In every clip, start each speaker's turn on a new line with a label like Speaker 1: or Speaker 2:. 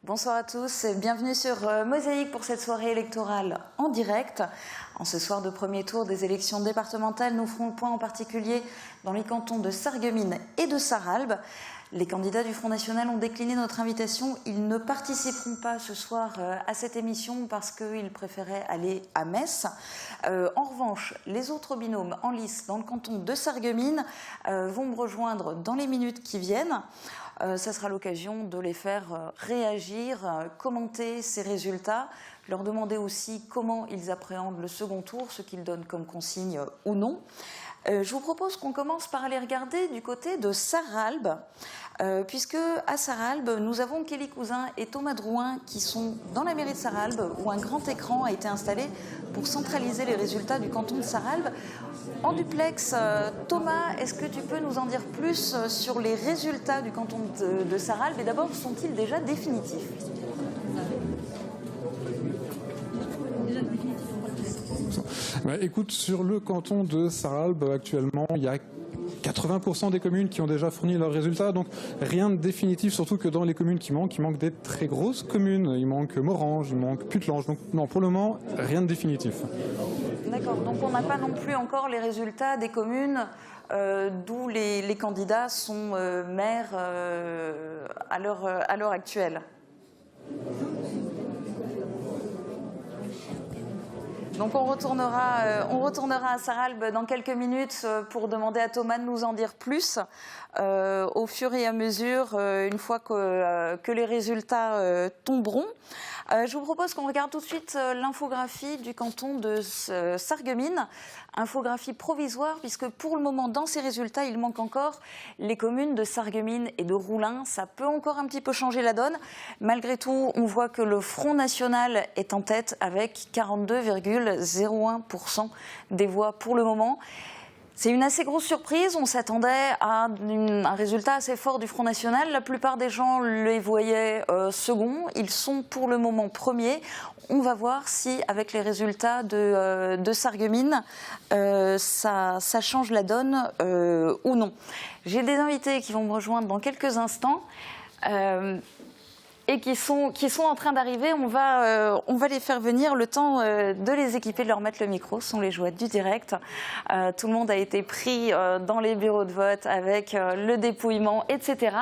Speaker 1: Bonsoir à tous et bienvenue sur Mosaïque pour cette soirée électorale en direct. En ce soir de premier tour des élections départementales, nous ferons le point en particulier dans les cantons de Sarreguemines et de Sarralbe. Les candidats du Front National ont décliné notre invitation. Ils ne participeront pas ce soir à cette émission parce qu'ils préféraient aller à Metz. En revanche, les autres binômes en lice dans le canton de Sarreguemines vont me rejoindre dans les minutes qui viennent. Ça sera l'occasion de les faire réagir, commenter ces résultats, leur demander aussi comment ils appréhendent le second tour, ce qu'ils donnent comme consigne ou non. Je vous propose qu'on commence par aller regarder du côté de Sarralbe, puisque à Sarralbe, nous avons Kelly Cousin et Thomas Drouin qui sont dans la mairie de Sarralbe, où un grand écran a été installé pour centraliser les résultats du canton de Sarralbe. En duplex, Thomas, est-ce que tu peux nous en dire plus sur les résultats du canton de Sarralbe? Et d'abord, sont-ils déjà définitifs?
Speaker 2: Écoute, sur le canton de Sarralbe, actuellement, il y a 80% des communes qui ont déjà fourni leurs résultats, donc rien de définitif, surtout que dans les communes qui manquent des très grosses communes. Il manque Morhange, il manque Putelange, donc non, pour le moment, rien de définitif. D'accord, donc on n'a pas non plus encore les résultats des communes d'où les candidats sont maires à l'heure actuelle. Donc on retournera à Sarralbe dans quelques minutes pour demander à Thomas de nous en dire plus au fur et à mesure, une fois que les résultats tomberont. Je vous propose qu'on regarde tout de suite l'infographie du canton de Sarreguemines, infographie provisoire, puisque pour le moment, dans ces résultats, il manque encore les communes de Sarreguemines et de Roulin. Ça peut encore un petit peu changer la donne. Malgré tout, on voit que le Front National est en tête avec 42,01% des voix pour le moment. C'est une assez grosse surprise, on s'attendait à un résultat assez fort du Front National. La plupart des gens les voyaient seconds, ils sont pour le moment premiers. On va voir si, avec les résultats de Sarreguemines, ça change la donne ou non. J'ai des invités qui vont me rejoindre dans quelques instants. Et qui sont en train d'arriver. On va les faire venir le temps de les équiper, de leur mettre le micro. Ce sont les jouets du direct. Tout le monde a été pris dans les bureaux de vote avec le dépouillement, etc.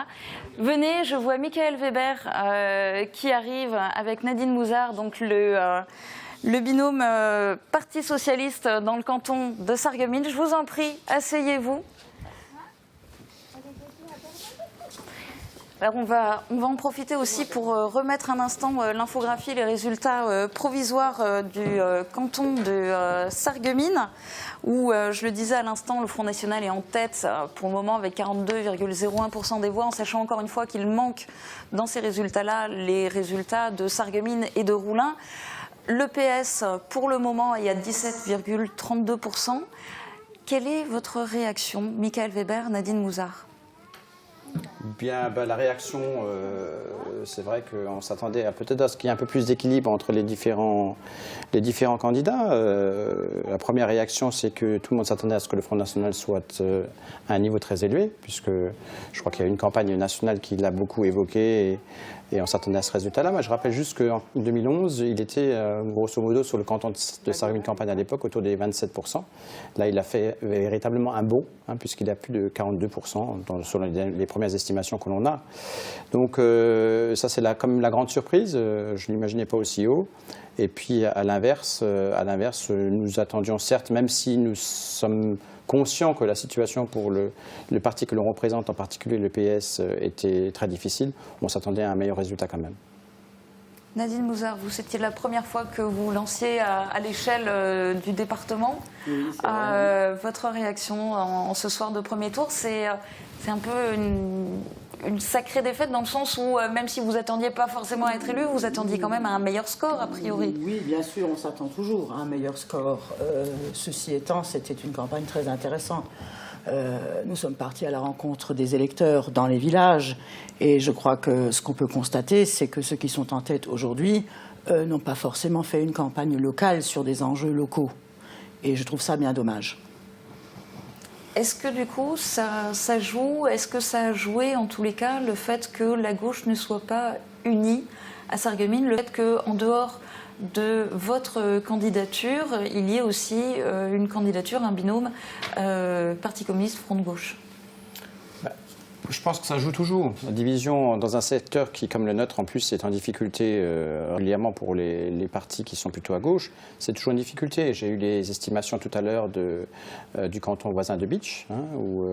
Speaker 2: Venez, je vois Michael Weber qui arrive avec Nadine Mouzard, donc le binôme Parti Socialiste dans le canton de Sarreguemines. Je vous en prie, asseyez-vous. Alors on va en profiter aussi pour remettre un instant l'infographie, les résultats provisoires du canton de Sarreguemines, où, je le disais à l'instant, le Front National est en tête pour le moment avec 42,01% des voix, en sachant encore une fois qu'il manque dans ces résultats-là les résultats de Sarreguemines et de Roulin. Le PS, pour le moment, est à 17,32%. Quelle est votre réaction, Michael Weber, Nadine Mouzard?
Speaker 3: Bien, la réaction, c'est vrai qu'on s'attendait peut-être à ce qu'il y ait un peu plus d'équilibre entre les différents candidats. La première réaction, c'est que tout le monde s'attendait à ce que le Front National soit à un niveau très élevé, puisque je crois qu'il y a eu une campagne nationale qui l'a beaucoup évoqué et on s'attendait à ce résultat-là. Moi, je rappelle juste qu'en 2011, il était grosso modo sur le canton de Sarreguemines-Campagne à l'époque autour des 27%. Là, il a fait véritablement un bond, puisqu'il a plus de 42% selon les premières estimations que l'on a. Donc ça, c'est comme la grande surprise. Je ne l'imaginais pas aussi haut. Et puis à l'inverse, nous attendions certes, même si nous sommes conscients que la situation pour le parti que l'on représente, en particulier le PS, était très difficile, on s'attendait à un meilleur résultat quand même.
Speaker 1: Nadine Mouzard, c'était la première fois que vous lanciez à l'échelle du département. Oui, votre réaction en ce soir de premier tour, c'est un peu une sacrée défaite dans le sens où, même si vous n'attendiez pas forcément à être élu, vous attendiez quand même à un meilleur score, a priori.
Speaker 4: Oui, bien sûr, on s'attend toujours à un meilleur score. Ceci étant, c'était une campagne très intéressante. Nous sommes partis à la rencontre des électeurs dans les villages et je crois que ce qu'on peut constater, c'est que ceux qui sont en tête aujourd'hui n'ont pas forcément fait une campagne locale sur des enjeux locaux. Et je trouve ça bien dommage.
Speaker 1: Est-ce que du coup ça joue, est-ce que ça a joué en tous les cas le fait que la gauche ne soit pas unie
Speaker 2: à Sarreguemines, le fait qu'en dehors de votre candidature, il y ait aussi une candidature, un binôme Parti communiste Front de gauche?
Speaker 3: Je pense que ça joue toujours. La division dans un secteur qui, comme le nôtre, en plus, est en difficulté régulièrement pour les partis qui sont plutôt à gauche, c'est toujours une difficulté. J'ai eu les estimations tout à l'heure du canton voisin de Bitche, où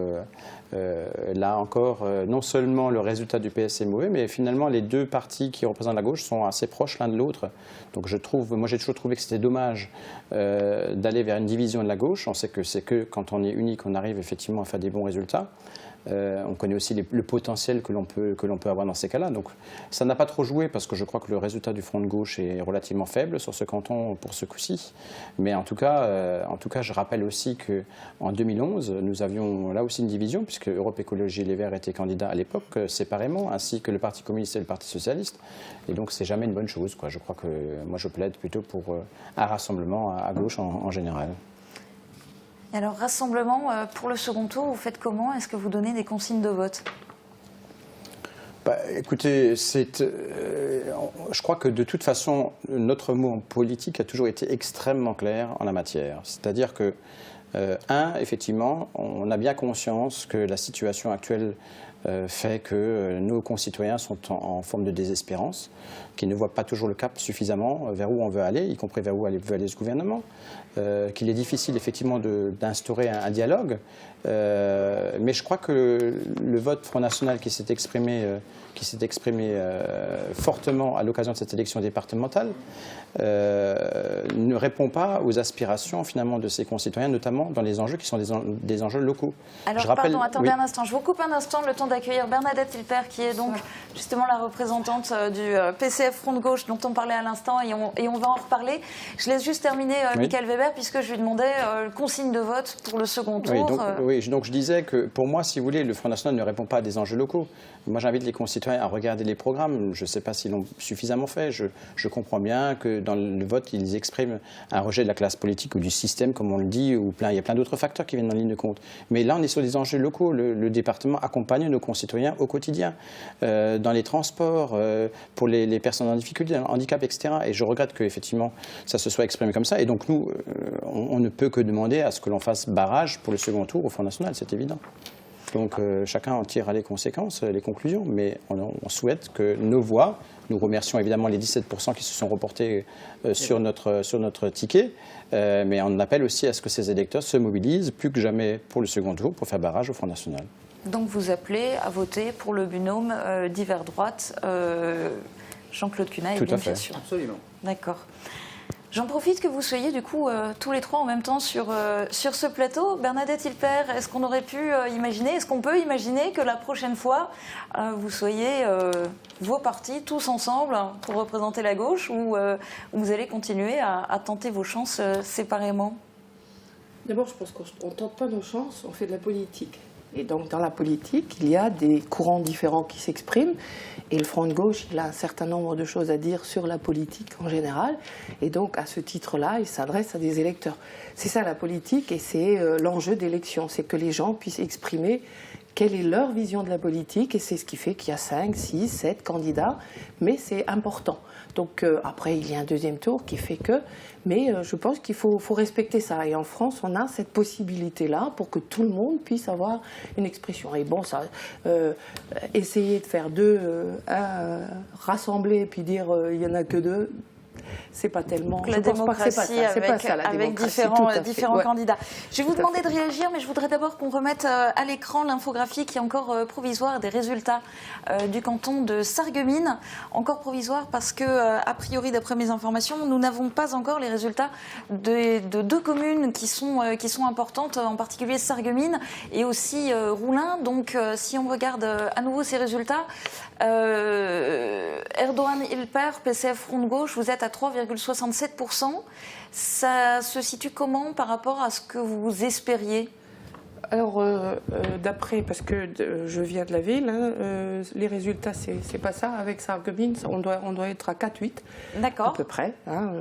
Speaker 3: là encore, non seulement le résultat du PS est mauvais, mais finalement les deux partis qui représentent la gauche sont assez proches l'un de l'autre. Donc moi j'ai toujours trouvé que c'était dommage d'aller vers une division de la gauche. On sait que c'est que quand on est unis qu'on arrive effectivement à faire des bons résultats. On connaît aussi le potentiel que l'on peut avoir dans ces cas-là. Donc ça n'a pas trop joué parce que je crois que le résultat du Front de gauche est relativement faible sur ce canton pour ce coup-ci. Mais en tout cas, je rappelle aussi qu'en 2011, nous avions là aussi une division puisque Europe Écologie Les Verts étaient candidats à l'époque séparément, ainsi que le Parti communiste et le Parti socialiste. Et donc c'est jamais une bonne chose, quoi. Je crois que moi je plaide plutôt pour un rassemblement à gauche en général.
Speaker 2: Et alors, rassemblement, pour le second tour, vous faites comment? Est-ce que vous donnez des consignes de vote?
Speaker 3: Écoutez, je crois que de toute façon, notre mot en politique a toujours été extrêmement clair en la matière. C'est-à-dire que, effectivement, on a bien conscience que la situation actuelle fait que nos concitoyens sont en forme de désespérance, qu'ils ne voient pas toujours le cap suffisamment vers où on veut aller, y compris vers où veut aller ce gouvernement, qu'il est difficile effectivement d'instaurer un dialogue. Mais je crois que le vote Front National qui s'est exprimé fortement à l'occasion de cette élection départementale ne répond pas aux aspirations finalement de ses concitoyens, notamment dans les enjeux qui sont des enjeux locaux.
Speaker 2: Alors pardon, attendez un instant, je vous coupe un instant, le temps d'accueillir Bernadette Hilpert qui est donc justement la représentante du PCF Front de gauche dont on parlait à l'instant et on va en reparler. Je laisse juste terminer Michael Weber puisque je lui demandais consigne de vote pour le second tour.
Speaker 3: Donc je disais que pour moi, si vous voulez, le Front National ne répond pas à des enjeux locaux. Moi j'invite les concitoyens à regarder les programmes, je ne sais pas s'ils l'ont suffisamment fait, je comprends bien que dans le vote, ils expriment un rejet de la classe politique ou du système, comme on le dit, ou il y a plein d'autres facteurs qui viennent en ligne de compte. Mais là, on est sur des enjeux locaux. Le département accompagne nos concitoyens au quotidien, dans les transports, pour les personnes en difficulté, en handicap, etc. Et je regrette qu'effectivement, ça se soit exprimé comme ça. Et donc nous, on ne peut que demander à ce que l'on fasse barrage pour le second tour au Front National, c'est évident. Donc chacun en tirera les conséquences, les conclusions, mais on souhaite que nos voix, nous remercions évidemment les 17% qui se sont reportés sur notre ticket, mais on appelle aussi à ce que ces électeurs se mobilisent plus que jamais pour le second tour, pour faire barrage au Front National.
Speaker 2: Donc vous appelez à voter pour le binôme d'hiver droite, Jean-Claude Cunha et Evelyne Fiassou.
Speaker 3: Absolument.
Speaker 2: D'accord. J'en profite que vous soyez du coup tous les trois en même temps sur ce plateau. Bernadette Hilpert, est-ce qu'on aurait pu imaginer, est-ce qu'on peut imaginer que la prochaine fois vous soyez vos partis tous ensemble pour représenter la gauche ou vous allez continuer à tenter vos chances séparément?
Speaker 5: D'abord, je pense qu'on ne tente pas nos chances, on fait de la politique. Et donc, dans la politique, il y a des courants différents qui s'expriment. Et le Front de gauche, il a un certain nombre de choses à dire sur la politique en général. Et donc, à ce titre-là, il s'adresse à des électeurs. C'est ça la politique et c'est l'enjeu d'élection. C'est que les gens puissent exprimer quelle est leur vision de la politique. Et c'est ce qui fait qu'il y a 5, 6, 7 candidats. Mais c'est important. Donc après, il y a un deuxième tour qui fait que... Mais je pense qu'il faut respecter ça. Et en France, on a cette possibilité-là pour que tout le monde puisse avoir une expression. Et bon, ça, essayer de faire rassembler et puis dire il n'y en a que deux... C'est pas tellement.
Speaker 2: Donc la démocratie avec différents candidats. Je vais vous demander de réagir, mais je voudrais d'abord qu'on remette à l'écran l'infographie qui est encore provisoire des résultats du canton de Sarreguemines. Encore provisoire parce que, a priori, d'après mes informations, nous n'avons pas encore les résultats de deux communes qui sont importantes, en particulier Sarreguemines et aussi Roulin. Donc, si on regarde à nouveau ces résultats, Erdogan Hilpert, PCF Front de gauche, vous êtes à 3,67%. Ça se situe comment par rapport à ce que vous espériez ?
Speaker 5: Alors, d'après, parce que je viens de la ville, hein, les résultats, c'est pas ça. Avec Sarreguemines, on doit être à 4-8,
Speaker 2: D'accord.
Speaker 5: à peu près, hein,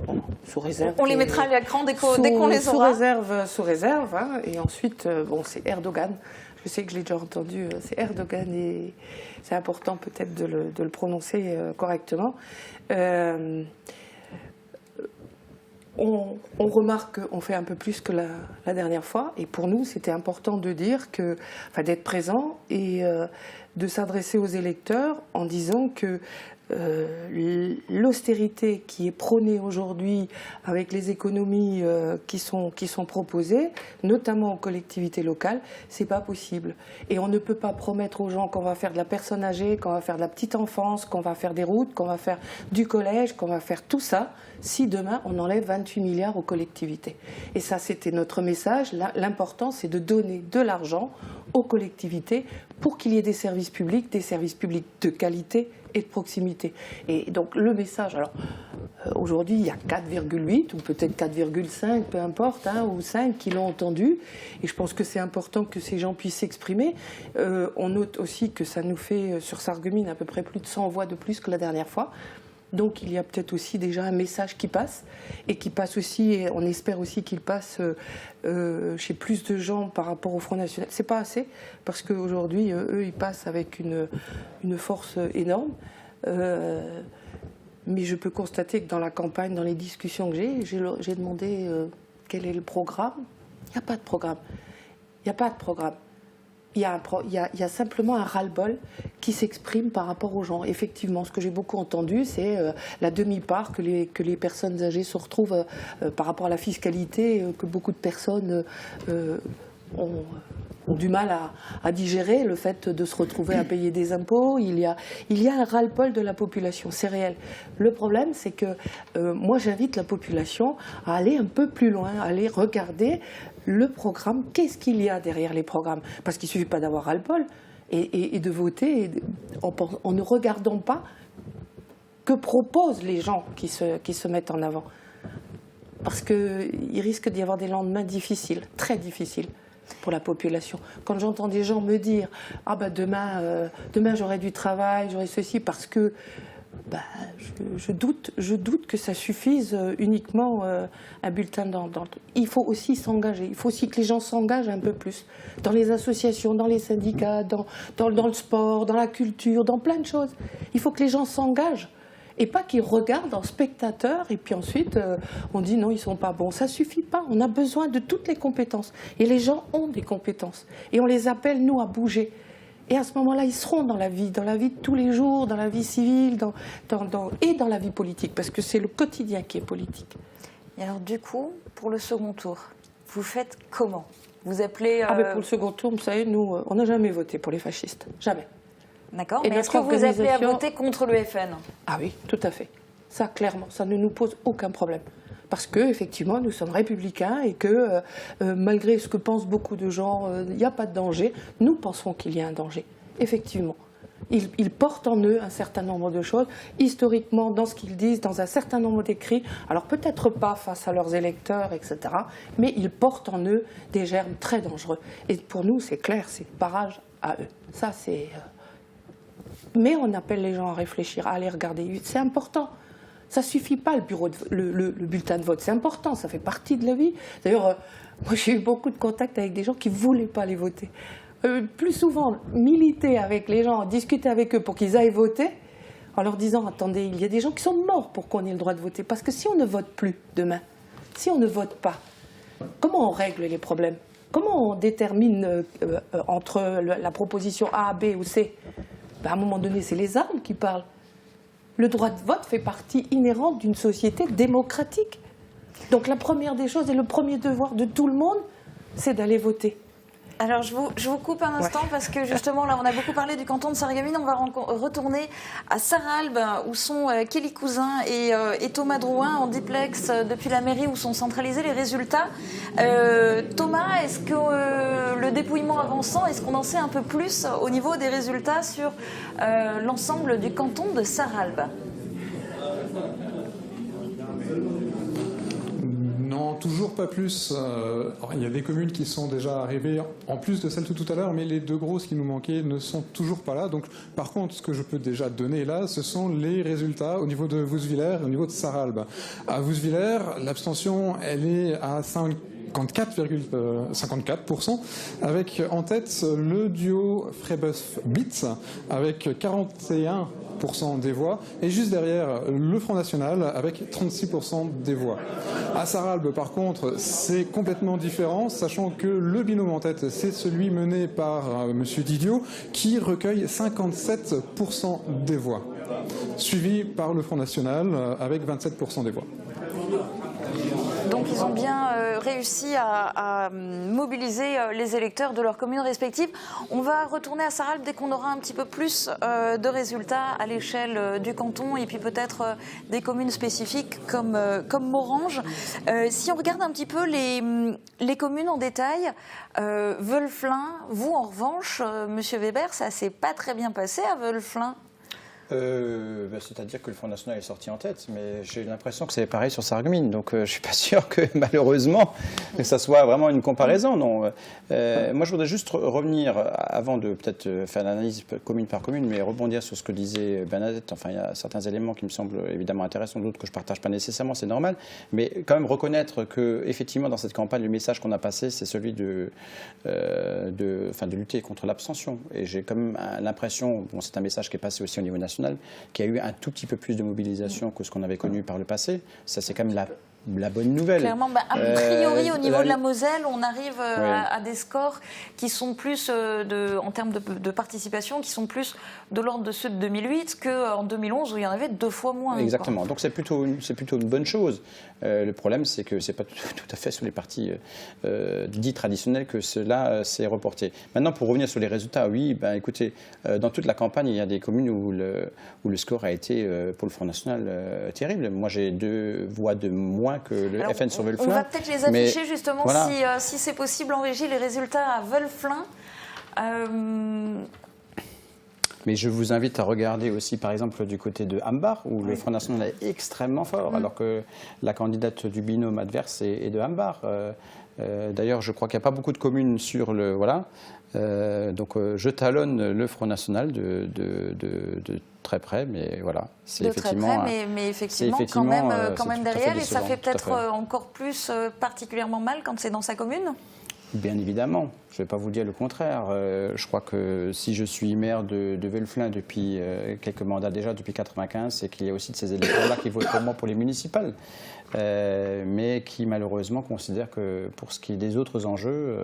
Speaker 5: bon, sous réserve.
Speaker 2: On les mettra à l'écran dès qu'on les
Speaker 5: Sous
Speaker 2: aura.
Speaker 5: réserve, hein, et ensuite, bon, c'est Erdogan. Je sais que je l'ai déjà entendu, c'est Erdogan, et c'est important peut-être de le prononcer correctement. On remarque qu'on fait un peu plus que la dernière fois, et pour nous c'était important de dire que, enfin, d'être présent et de s'adresser aux électeurs en disant que l'austérité qui est prônée aujourd'hui avec les économies qui sont proposées, notamment aux collectivités locales, c'est pas possible. Et on ne peut pas promettre aux gens qu'on va faire de la personne âgée, qu'on va faire de la petite enfance, qu'on va faire des routes, qu'on va faire du collège, qu'on va faire tout ça, si demain on enlève 28 milliards aux collectivités. Et ça, c'était notre message. L'important, c'est de donner de l'argent aux collectivités pour qu'il y ait des services publics de qualité et de proximité. Et donc le message, alors aujourd'hui il y a 4,8 ou peut-être 4,5, peu importe, hein, ou 5 qui l'ont entendu, et je pense que c'est important que ces gens puissent s'exprimer. On note aussi que ça nous fait sur Sarreguemines à peu près plus de 100 voix de plus que la dernière fois. Donc il y a peut-être aussi déjà un message qui passe, et qui passe aussi, et on espère aussi qu'il passe chez plus de gens par rapport au Front National. C'est pas assez, parce qu'aujourd'hui, eux, ils passent avec une force énorme. Mais je peux constater que dans la campagne, dans les discussions que j'ai demandé quel est le programme. Il n'y a pas de programme. Il n'y a pas de programme. Il y a simplement un ras-le-bol qui s'exprime par rapport aux gens. Effectivement, ce que j'ai beaucoup entendu, c'est la demi-part que les personnes âgées se retrouvent par rapport à la fiscalité, que beaucoup de personnes ont du mal à digérer, le fait de se retrouver à payer des impôts. Il y a un ras-le-bol de la population, c'est réel. Le problème, c'est que moi, j'invite la population à aller un peu plus loin, à aller regarder le programme, qu'est-ce qu'il y a derrière les programmes. Parce qu'il ne suffit pas d'avoir ras-le-bol et de voter en ne regardant pas que proposent les gens qui se mettent en avant. Parce qu'il risque d'y avoir des lendemains difficiles, très difficiles pour la population. Quand j'entends des gens me dire « Ah ben demain j'aurai du travail, j'aurai ceci » parce que je doute que ça suffise uniquement un bulletin Il faut aussi s'engager. Il faut aussi que les gens s'engagent un peu plus dans les associations, dans les syndicats, dans le sport, dans la culture, dans plein de choses. Il faut que les gens s'engagent et pas qu'ils regardent en spectateur et puis ensuite on dit non, ils sont pas bons. Ça suffit pas. On a besoin de toutes les compétences et les gens ont des compétences et on les appelle nous à bouger. Et à ce moment-là, ils seront dans la vie de tous les jours, dans la vie civile, et dans la vie politique, parce que c'est le quotidien qui est politique.
Speaker 2: Et alors du coup, pour le second tour, vous faites comment? Vous appelez...
Speaker 5: Pour le second tour, vous savez, nous, on n'a jamais voté pour les fascistes. Jamais.
Speaker 2: D'accord, mais est-ce que vous appelez à voter contre le FN?
Speaker 5: Ah oui, tout à fait. Ça, clairement, ça ne nous pose aucun problème. Parce qu'effectivement, nous sommes républicains et que malgré ce que pensent beaucoup de gens, il n'y a pas de danger, nous pensons qu'il y a un danger, effectivement. Ils portent en eux un certain nombre de choses, historiquement, dans ce qu'ils disent, dans un certain nombre d'écrits, alors peut-être pas face à leurs électeurs, etc., mais ils portent en eux des germes très dangereux. Et pour nous, c'est clair, c'est barrage à eux. Ça, c'est... Mais on appelle les gens à réfléchir, à aller regarder. C'est important. Ça ne suffit pas, le bulletin de vote. C'est important, ça fait partie de la vie. D'ailleurs, moi, j'ai eu beaucoup de contacts avec des gens qui ne voulaient pas aller voter. Plus souvent, militer avec les gens, discuter avec eux pour qu'ils aillent voter, en leur disant, attendez, il y a des gens qui sont morts pour qu'on ait le droit de voter. Parce que si on ne vote plus demain, si on ne vote pas, comment on règle les problèmes? Comment on détermine entre la proposition A, B ou C? À un moment donné, c'est les armes qui parlent. Le droit de vote fait partie inhérente d'une société démocratique. Donc la première des choses et le premier devoir de tout le monde, c'est d'aller voter.
Speaker 2: Alors je vous coupe un instant parce que justement là on a beaucoup parlé du canton de Sarreguemines, on va retourner à Sarralbe où sont Kelly Cousin et Thomas Drouin en diplex depuis la mairie où sont centralisés les résultats. Thomas, est-ce que le dépouillement avançant, est-ce qu'on en sait un peu plus au niveau des résultats sur l'ensemble du canton de Sarralbe?
Speaker 6: Non, toujours pas plus. Il y a des communes qui sont déjà arrivées, en plus de celles de tout à l'heure, mais les deux grosses qui nous manquaient ne sont toujours pas là. Donc, par contre, ce que je peux déjà donner là, ce sont les résultats au niveau de Wouswiller et au niveau de Sarralbe. À Wouswiller, l'abstention, elle est à 54,54%, avec en tête le duo Freybeuf-Bitz, avec 41% des voix, et juste derrière le Front National, avec 36% des voix. À Sarralbe, par contre, c'est complètement différent, sachant que le binôme en tête, c'est celui mené par M. Didiot, qui recueille 57% des voix, suivi par le Front National, avec 27% des voix.
Speaker 2: Donc ils ont bien réussi à mobiliser les électeurs de leurs communes respectives. On va retourner à Sarralbe dès qu'on aura un petit peu plus de résultats à l'échelle du canton et puis peut-être des communes spécifiques comme Morhange. Si on regarde un petit peu les communes en détail, Wölflin, vous en revanche, Monsieur Weber, ça s'est pas très bien passé à Wölflin.
Speaker 3: C'est-à-dire que le Front National est sorti en tête, mais j'ai l'impression que c'est pareil sur Sarreguemines, donc je ne suis pas sûr que malheureusement que ça soit vraiment une comparaison. Non. Moi je voudrais juste revenir, avant de peut-être faire l'analyse commune par commune, mais rebondir sur ce que disait Bernadette. Enfin, il y a certains éléments qui me semblent évidemment intéressants, d'autres que je ne partage pas nécessairement, c'est normal, mais quand même reconnaître qu'effectivement dans cette campagne, le message qu'on a passé, c'est celui de lutter contre l'abstention. Et j'ai quand même l'impression, bon, c'est un message qui est passé aussi au niveau national, qui a eu un tout petit peu plus de mobilisation que ce qu'on avait connu par le passé. Ça, c'est quand même la bonne nouvelle.
Speaker 2: Clairement, a priori, au niveau de la Moselle, on arrive à des scores qui sont plus, en termes de participation, qui sont plus de l'ordre de ceux de 2008 qu'en 2011, où il y en avait 2 fois moins.
Speaker 3: Exactement.
Speaker 2: Quoi.
Speaker 3: Donc c'est plutôt une bonne chose. Le problème, c'est que ce n'est pas tout à fait sur les partis dits traditionnels que cela s'est reporté. Maintenant, pour revenir sur les résultats, oui, écoutez, dans toute la campagne, il y a des communes où le score a été, pour le Front National, terrible. Moi, j'ai 2 voix de moins que le FN sur Wölflin.
Speaker 2: On va peut-être les afficher justement, voilà. si c'est possible en régie, les résultats à Wölflin.
Speaker 3: Mais je vous invite à regarder aussi, par exemple, du côté de Hambach, où le Front National est extrêmement fort, alors que la candidate du binôme adverse est de Hambach. D'ailleurs, je crois qu'il n'y a pas beaucoup de communes sur le... Voilà. Donc, je talonne le Front National de très près, mais voilà.
Speaker 2: C'est effectivement, très près, mais effectivement quand même derrière, et ça fait peut-être encore plus particulièrement mal quand c'est dans sa commune.
Speaker 3: Bien évidemment, je ne vais pas vous dire le contraire. Je crois que si je suis maire de Wölflin depuis quelques mandats déjà, depuis 1995, c'est qu'il y a aussi de ces électeurs-là qui votent pour moi pour les municipales, mais qui malheureusement considèrent que pour ce qui est des autres enjeux,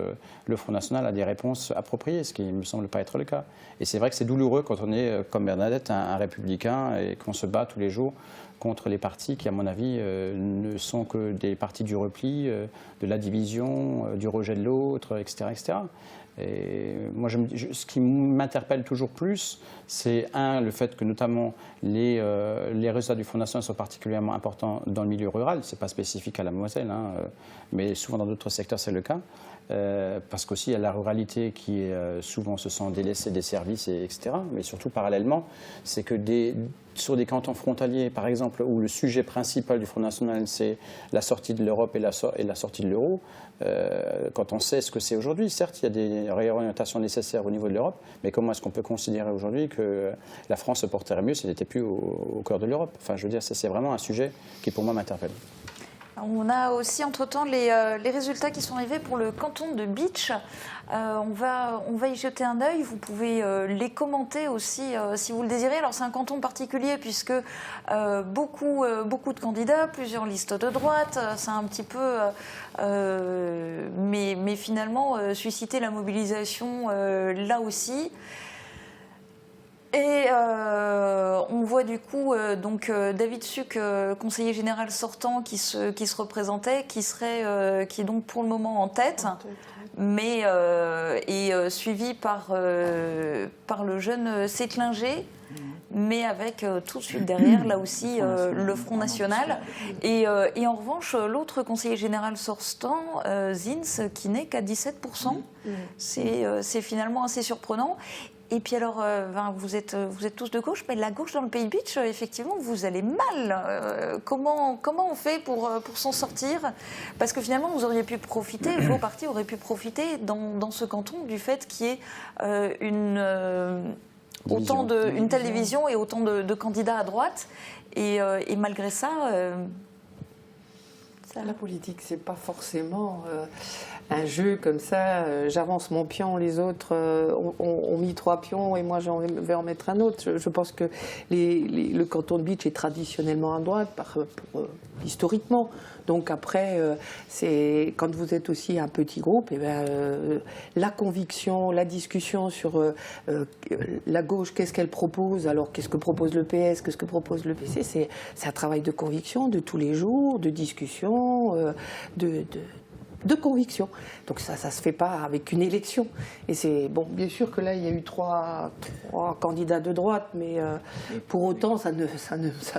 Speaker 3: le Front National a des réponses appropriées, ce qui ne me semble pas être le cas. Et c'est vrai que c'est douloureux quand on est, comme Bernadette, un républicain et qu'on se bat tous les jours contre les partis qui, à mon avis, ne sont que des partis du repli, de la division, du rejet de l'autre, etc., etc. Et moi, ce qui m'interpelle toujours plus, c'est le fait que notamment les résultats du Front National sont particulièrement importants dans le milieu rural. Ce n'est pas spécifique à la Moselle, mais souvent dans d'autres secteurs, c'est le cas. Parce qu'aussi il y a la ruralité qui souvent se sent délaissée des services, etc. Mais surtout parallèlement, c'est que sur des cantons frontaliers, par exemple, où le sujet principal du Front National, c'est la sortie de l'Europe et la sortie de l'euro, quand on sait ce que c'est aujourd'hui, certes, il y a des réorientations nécessaires au niveau de l'Europe, mais comment est-ce qu'on peut considérer aujourd'hui que la France se porterait mieux si elle n'était plus au cœur de l'Europe? Enfin, je veux dire, c'est vraiment un sujet qui, pour moi, m'interpelle.
Speaker 2: On a aussi entre-temps les résultats qui sont arrivés pour le canton de Bitche. On va y jeter un œil. Vous pouvez les commenter aussi si vous le désirez. Alors c'est un canton particulier puisque beaucoup de candidats, plusieurs listes de droite. C'est un petit peu, mais finalement susciter la mobilisation là aussi. Et on voit du coup David Suc, conseiller général sortant, qui se représentait, qui est donc pour le moment en tête, mais suivi par le jeune Sétlinger, mais avec tout de suite derrière, là aussi, le Front National. Et en revanche, l'autre conseiller général sortant, Zins, qui n'est qu'à 17%. C'est finalement assez surprenant. Et puis alors, vous êtes tous de gauche, mais la gauche dans le Pays de Bitche, effectivement, vous allez mal. Comment on fait pour s'en sortir? Parce que finalement, vous auriez pu profiter, vos partis auraient pu profiter dans ce canton du fait qu'il y ait une telle division et autant de candidats à droite. Et malgré ça...
Speaker 5: La politique, c'est pas forcément un jeu comme ça. J'avance mon pion, les autres ont mis 3 pions et moi vais en mettre un autre. Je pense que le canton de Bitche est traditionnellement à droite, historiquement. Donc après, c'est quand vous êtes aussi un petit groupe, la conviction, la discussion sur la gauche, qu'est-ce qu'elle propose, alors qu'est-ce que propose le PS, qu'est-ce que propose le PC, c'est un travail de conviction de tous les jours, de discussion, de conviction. Donc ça se fait pas avec une élection. Et c'est bon, bien sûr que là il y a eu trois candidats de droite, mais pour autant ça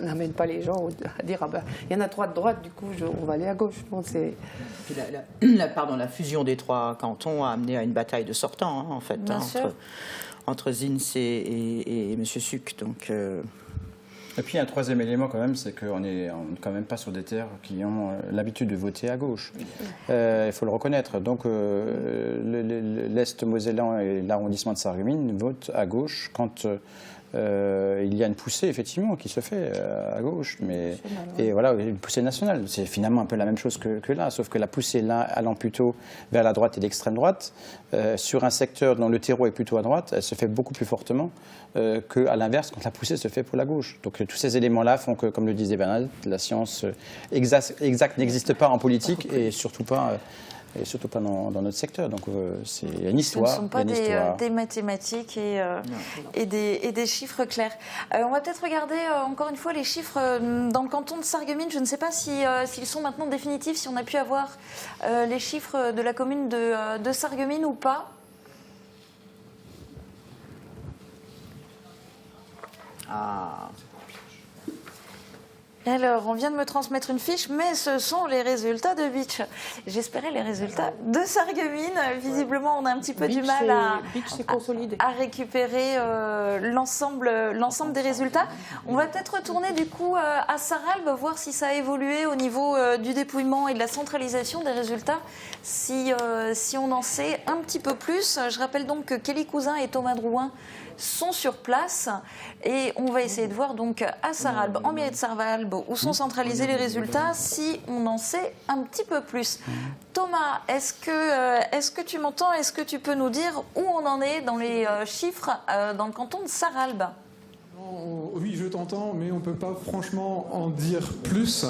Speaker 5: n'amène pas les gens à dire il y en a 3 de droite, du coup on va aller à gauche. Bon, c'est...
Speaker 4: Puis la fusion des 3 cantons a amené à une bataille de sortants, hein, en fait, entre Zins et M. Suc. Donc
Speaker 3: et puis un troisième élément quand même, c'est qu'on n'est quand même pas sur des terres qui ont l'habitude de voter à gauche. Il faut le reconnaître. Donc l'Est mosellan et l'arrondissement de Sarreguemines votent à gauche quand il y a une poussée effectivement qui se fait à gauche, et voilà, une poussée nationale. C'est finalement un peu la même chose que là, sauf que la poussée là allant plutôt vers la droite et l'extrême droite, sur un secteur dont le terreau est plutôt à droite, elle se fait beaucoup plus fortement qu'à l'inverse quand la poussée se fait pour la gauche. Donc tous ces éléments-là font que, comme le disait Bernard, la science exacte n'existe pas en politique et surtout pas dans notre secteur. Donc c'est une histoire.
Speaker 2: Ce ne sont pas des mathématiques et des chiffres clairs. On va peut-être regarder encore une fois les chiffres dans le canton de Sarreguemines. Je ne sais pas s'ils sont maintenant définitifs, si on a pu avoir les chiffres de la commune de Sarreguemines ou pas. Alors, on vient de me transmettre une fiche, mais ce sont les résultats de Bitche. J'espérais les résultats de Sarreguemines. Visiblement, on a un petit peu du mal à récupérer l'ensemble des résultats. On va peut-être retourner du coup à Sarralbe, voir si ça a évolué au niveau du dépouillement et de la centralisation des résultats, si on en sait un petit peu plus. Je rappelle donc que Kelly Cousin et Thomas Drouin sont sur place et on va essayer de voir donc à Sarralbe, en mairie de Sarralbe, où sont centralisés les résultats, si on en sait un petit peu plus. Thomas, est-ce que tu m'entends? Est-ce que tu peux nous dire où on en est dans les chiffres dans le canton de Sarralbe?
Speaker 6: Oui, je t'entends, mais on ne peut pas franchement en dire plus,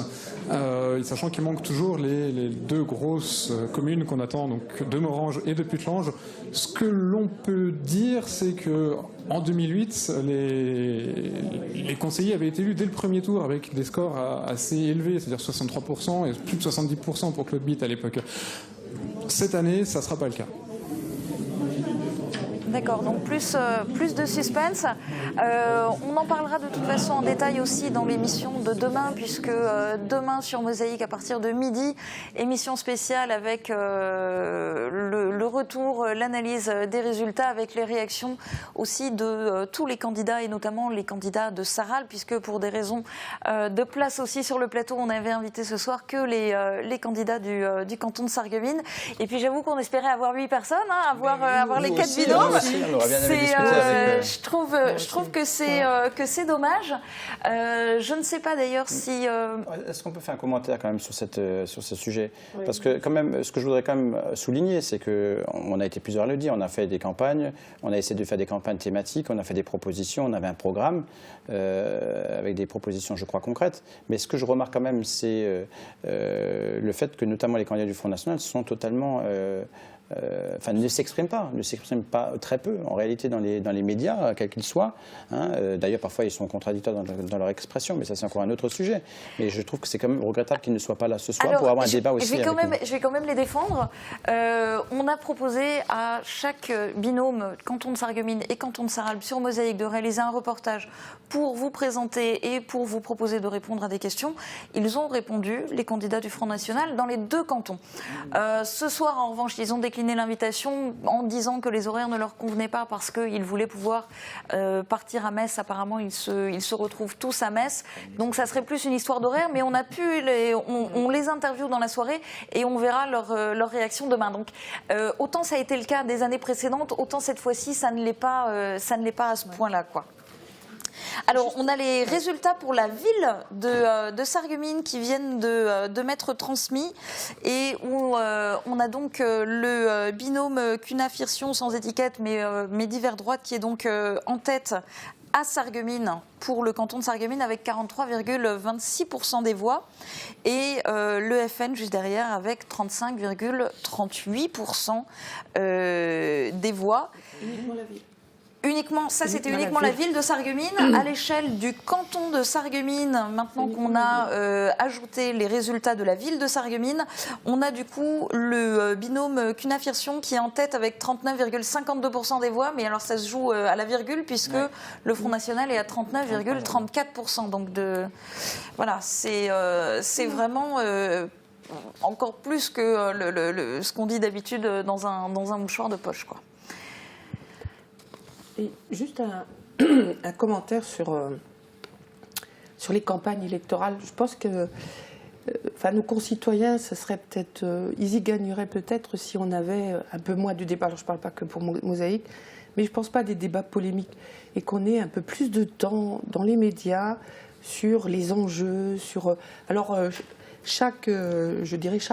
Speaker 6: sachant qu'il manque toujours les 2 grosses communes qu'on attend, donc de Morhange et de Putelange. Ce que l'on peut dire, c'est que en 2008, les conseillers avaient été élus dès le premier tour avec des scores assez élevés, c'est-à-dire 63% et plus de 70% pour Claude Bitt à l'époque. Cette année, ça ne sera pas le cas.
Speaker 2: D'accord, donc plus de suspense. On en parlera de toute façon en détail aussi dans l'émission de demain, puisque demain sur Mosaïque à partir de midi, émission spéciale avec le retour, l'analyse des résultats, avec les réactions aussi de tous les candidats et notamment les candidats de Sarralbe, puisque pour des raisons de place aussi sur le plateau, on avait invité ce soir que les candidats du canton de Sarreguemines. Et puis j'avoue qu'on espérait avoir 8 personnes, avoir les 4 binômes. Je trouve que c'est dommage. Je ne sais pas d'ailleurs si...
Speaker 3: Est-ce qu'on peut faire un commentaire quand même sur ce sujet? Oui. Parce que quand même, ce que je voudrais quand même souligner, c'est qu'on a été plusieurs à le dire, on a fait des campagnes, on a essayé de faire des campagnes thématiques, on a fait des propositions, on avait un programme avec des propositions, je crois, concrètes. Mais ce que je remarque quand même, c'est le fait que notamment les candidats du Front National sont totalement... ne s'expriment pas très peu en réalité dans les médias, quels qu'ils soient. D'ailleurs, parfois, ils sont contradictoires dans leur expression, mais ça, c'est encore un autre sujet. Mais je trouve que c'est quand même regrettable qu'ils ne soient pas là ce soir pour avoir un débat aussi.
Speaker 2: Je vais quand même les défendre. On a proposé à chaque binôme, canton de Sarreguemines et canton de Sarralbe, sur Mosaïque, de réaliser un reportage pour vous présenter et pour vous proposer de répondre à des questions. Ils ont répondu, les candidats du Front National, dans les 2 cantons. Ce soir, en revanche, ils ont décliné décliné l'invitation en disant que les horaires ne leur convenaient pas parce qu'ils voulaient pouvoir partir à Metz. Apparemment, ils se retrouvent tous à Metz. Donc ça serait plus une histoire d'horaire, mais on a pu on les interviewe dans la soirée et on verra leur réaction demain. Donc autant ça a été le cas des années précédentes, autant cette fois-ci ça ne l'est pas à ce point-là, quoi. Alors, on a les résultats pour la ville de Sarreguemines qui viennent de m'être transmis et où on a donc le binôme Cunha-Firsion sans étiquette mais divers droite qui est donc en tête à Sarreguemines pour le canton de Sarreguemines avec 43,26% des voix et le FN juste derrière avec 35,38% des voix.
Speaker 5: Uniquement la ville.
Speaker 2: Uniquement, ça c'était uniquement la ville de Sarreguemines. À l'échelle du canton de Sarreguemines, maintenant qu'on a ajouté les résultats de la ville de Sarreguemines, on a du coup le binôme Cunha-Firsion qui est en tête avec 39,52% des voix, mais alors ça se joue à la virgule puisque le Front National est à 39,34%. Donc voilà, c'est vraiment encore plus que ce qu'on dit d'habitude dans un mouchoir de poche, quoi.
Speaker 5: Et juste un commentaire sur les campagnes électorales. Je pense que nos concitoyens, ça serait peut-être, ils y gagneraient peut-être si on avait un peu moins de débats. Alors je ne parle pas que pour Mosaïque, mais je ne pense pas à des débats polémiques et qu'on ait un peu plus de temps dans les médias sur les enjeux, chaque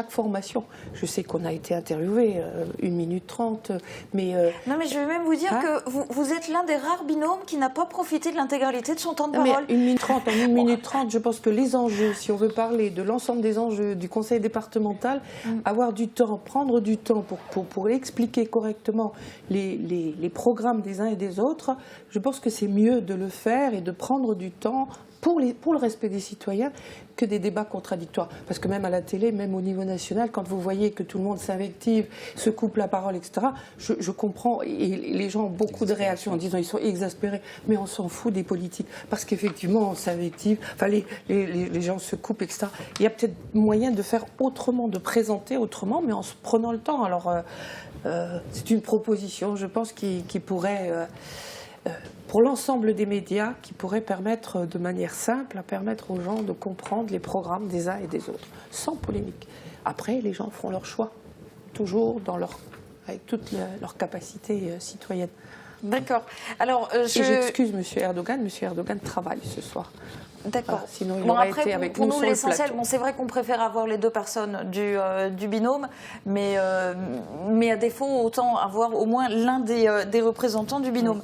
Speaker 5: formation. Je sais qu'on a été interviewé 1 minute 30, mais...
Speaker 2: Non, mais je vais même vous dire que vous êtes l'un des rares binômes qui n'a pas profité de l'intégralité de son temps de parole.
Speaker 5: Mais 1 minute 30, en 1 minute 30, je pense que les enjeux, si on veut parler de l'ensemble des enjeux du conseil départemental, avoir du temps, prendre du temps pour expliquer correctement les programmes des uns et des autres, je pense que c'est mieux de le faire et de prendre du temps pour le respect des citoyens que des débats contradictoires. Parce que même à la télé, même au niveau national, quand vous voyez que tout le monde s'invective, se coupe la parole, etc., je comprends, et les gens ont beaucoup de réactions en disant ils sont exaspérés, mais on s'en fout des politiques. Parce qu'effectivement, on s'invective, les gens se coupent, etc. Il y a peut-être moyen de faire autrement, de présenter autrement, mais en se prenant le temps. Alors, c'est une proposition, je pense, qui pourrait... pour l'ensemble des médias, qui pourrait permettre de manière simple à permettre aux gens de comprendre les programmes des uns et des autres, sans polémique. Après, les gens feront leur choix, toujours avec toute leur capacité citoyenne.
Speaker 2: D'accord. Alors,
Speaker 5: j'excuse M. Erdogan. M. Erdogan travaille ce soir.
Speaker 2: D'accord.
Speaker 5: Sinon, il aurait été avec
Speaker 2: pour
Speaker 5: nous
Speaker 2: nous,
Speaker 5: sur le
Speaker 2: l'essentiel,
Speaker 5: plateau.
Speaker 2: C'est vrai qu'on préfère avoir les deux personnes du binôme, mais à défaut, autant avoir au moins l'un des représentants du binôme.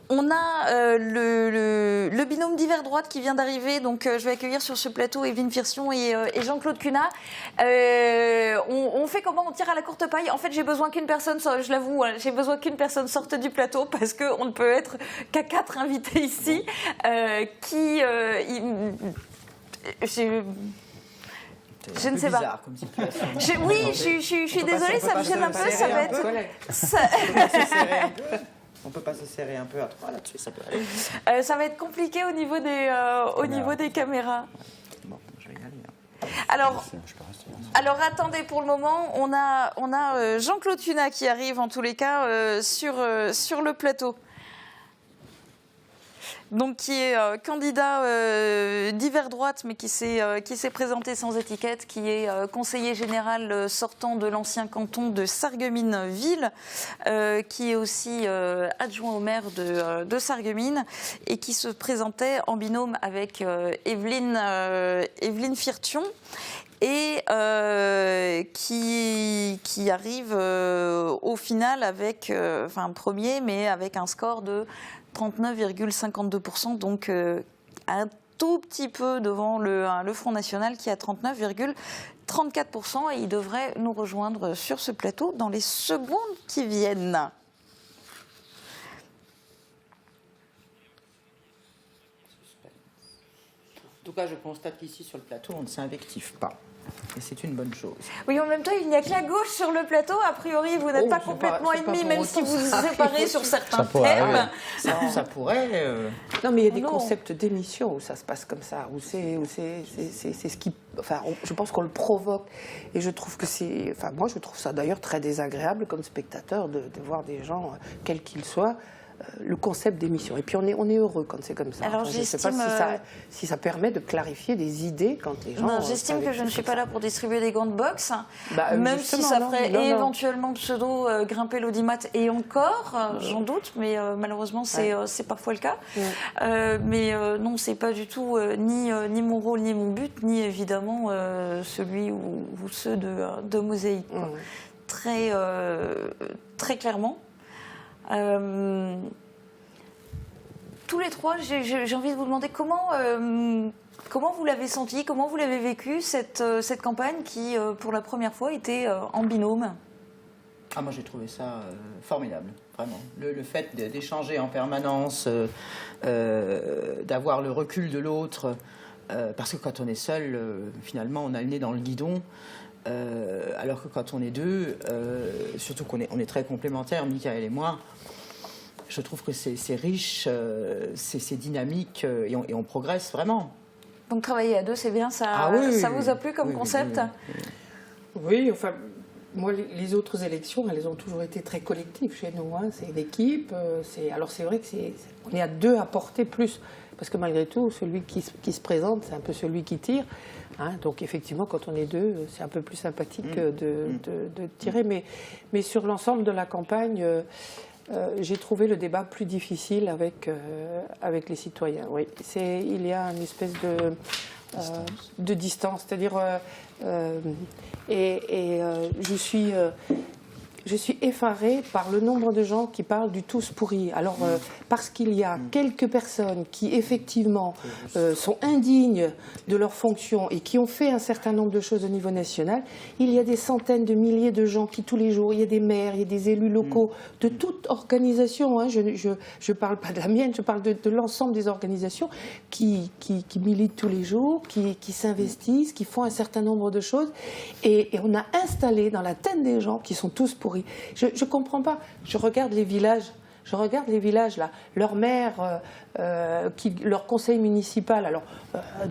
Speaker 2: On a le binôme divers droite qui vient d'arriver, donc je vais accueillir sur ce plateau Evelyne Firsion et Jean-Claude Cunha. On fait comment? On tire à la courte paille. En fait, j'ai besoin qu'une personne, je l'avoue, j'ai besoin qu'une personne sorte du plateau parce qu'on ne peut être qu'à 4 invités ici. Je ne sais pas.
Speaker 7: Comme situation.
Speaker 2: Je suis désolée, ça me gêne un peu. Ça va être.
Speaker 7: On peut pas se serrer un peu à 3 là-dessus, ça peut aller.
Speaker 2: Ça va être compliqué au niveau des caméras.
Speaker 7: Bon, je vais y aller.
Speaker 2: Alors attendez, pour le moment, on a Jean-Claude Cunha qui arrive en tous les cas sur le plateau. Donc qui est candidat divers droite, mais qui s'est présenté sans étiquette, qui est conseiller général sortant de l'ancien canton de Sarreguemines-Ville, qui est aussi adjoint au maire de Sarreguemines et qui se présentait en binôme avec Evelyne Firsion. Et qui arrive au final avec, premier, mais avec un score de 39,52%, donc un tout petit peu devant le Front National qui est à 39,34%, et il devrait nous rejoindre sur ce plateau dans les secondes qui viennent.
Speaker 5: En tout cas, je constate qu'ici, sur le plateau, on ne s'invective pas. Et c'est une bonne chose.
Speaker 2: Oui, en même temps, il n'y a que la gauche sur le plateau. A priori, vous n'êtes pas complètement ennemis, même si vous vous séparez sur certains thèmes.
Speaker 5: Ça pourrait... Non, mais il y a des concepts d'émission où ça se passe comme ça, où c'est ce qui enfin, je pense qu'on le provoque. Et je trouve que c'est... Enfin, moi, je trouve ça d'ailleurs très désagréable comme spectateur de voir des gens, quels qu'ils soient, le concept d'émission. Et puis on est heureux quand c'est comme ça.
Speaker 2: Alors,
Speaker 5: enfin, je ne sais pas si ça permet de clarifier des idées quand les gens...
Speaker 2: J'estime que je ne suis pas là pour distribuer des gants de boxe,
Speaker 5: Bah,
Speaker 2: même si ça ferait
Speaker 5: non.
Speaker 2: éventuellement pseudo grimper l'audimat, et encore, j'en doute, mais malheureusement c'est parfois le cas. Mais non, c'est pas du tout ni mon rôle, ni mon but, ni évidemment celui ou ceux de Mosaïque. Quoi. Très clairement. Tous les trois, j'ai envie de vous demander comment vous l'avez senti, comment vous l'avez vécu cette campagne qui, pour la première fois, était en binôme.
Speaker 7: Ah, moi j'ai trouvé ça formidable, vraiment. Le fait d'échanger en permanence, d'avoir le recul de l'autre, parce que quand on est seul, finalement on a le nez dans le guidon. Alors que quand on est deux, surtout qu'on est très complémentaires, Michael et moi, je trouve que c'est riche, c'est dynamique et on progresse vraiment.
Speaker 2: Donc travailler à deux, c'est bien, ça vous a plu comme concept?
Speaker 5: Oui, enfin, moi les autres élections, elles ont toujours été très collectives chez nous. Hein. C'est une équipe, alors c'est vrai qu'on est à deux à porter plus. Parce que malgré tout, celui qui se présente, c'est un peu celui qui tire. Hein, donc effectivement, quand on est deux, c'est un peu plus sympathique de tirer. Mais sur l'ensemble de la campagne, j'ai trouvé le débat plus difficile avec les citoyens. Oui, il y a une espèce de distance. C'est-à-dire, je suis effarée par le nombre de gens qui parlent du tous pourris. Alors, parce qu'il y a quelques personnes qui, effectivement, sont indignes de leurs fonctions et qui ont fait un certain nombre de choses au niveau national, il y a des centaines de milliers de gens qui, tous les jours, il y a des maires, il y a des élus locaux, de toute organisation, hein, je ne parle pas de la mienne, je parle de l'ensemble des organisations qui militent tous les jours, qui s'investissent, qui font un certain nombre de choses. Et on a installé dans la tête des gens qui sont tous pourris. Je ne comprends pas. Je regarde les villages là, leur maire, leur conseil municipal. Alors,